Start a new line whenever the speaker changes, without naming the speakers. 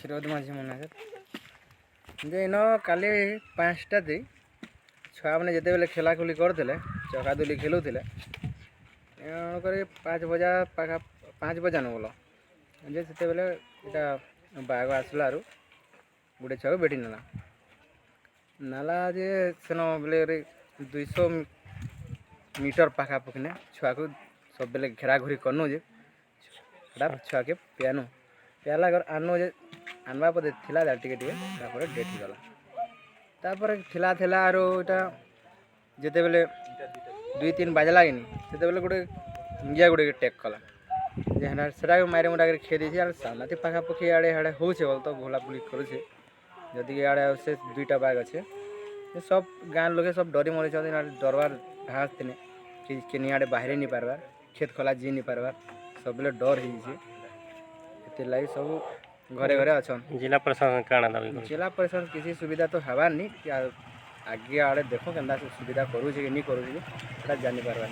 କ୍ଷୀରୋଦ ମାଝୀ ମନା ଯେ ଇନ କାଲି 5ଟା ଦେଇ ଛୁଆମାନେ ଯେତେବେଳେ ଖେଲାଖୁଲି କରୁଥିଲେ ଚକାଦୁଲି ଖେଲୁଥିଲେ କରି 5 ବଜା ନ ବୋଲ ଯେ ସେତେବେଳେ ଏଇଟା ବାଘ ଆସିଲା ଆରୁ ଗୋଟେ ଛୁଆକୁ ବେଟି ନେଲା ଯେ ସେନ ବେଲେ 200 ମିଟର ପାଖାପାଖି ଛୁଆକୁ ସବୁବେଳେ ଘେରାଘୁରି କରନୁ ଯେ ସେଟା ଛୁଆକେ ପିଆଲା ଆନୁ ଯେ ଆନବା ପଦେ ଥିଲା ଟିକେ ତାପରେ ଡେଥ୍ ହେଇଗଲା। ତାପରେ ଥିଲା ଆରୁ ଏଇଟା ଯେତେବେଳେ 2-3 ବାଜଲା କିନି ସେତେବେଳେ ଗୋଟେ ଗୋଟେ ଟେକ୍ କଲା ଯେ ସେଟାକୁ ମାରି ମୁରାକରି ଖେଇ ଦେଇଛି। ଆଉ ସାମନାତି ପାଖାପାଖି ଆଡ଼େ ହଉଛେ ବୋଲ ତ ଭୋଲା ବୁଲି କରୁଛେ ଯଦି ଆଡ଼େ ସେ 2ଟା ବାଘ ଅଛେ ସବ ଗାଁ ଲୋକେ ସବ ଡରି ମରିଛନ୍ତି। ଡରବାର ଭାସ ଥିନେ କେନି ଆଡ଼େ ବାହାରି ନି ପାରବାର କ୍ଷେତ ଖୋଲା ଜି ନି ପାରବାର ସବୁବେଳେ ଡର ହେଇଯାଇଛି। ସେଥିର୍ଲାଗି ସବୁ ଘରେ ଅଛନ୍।
जिला प्रशासन काଣା दाबी करूଛି?
जिला प्रशासन किसी सुविधा तो हबार नी आगे आड़े देखो केन्दा सुविधा करूचे कि नहीं करूचे सेटा जानी पारबार।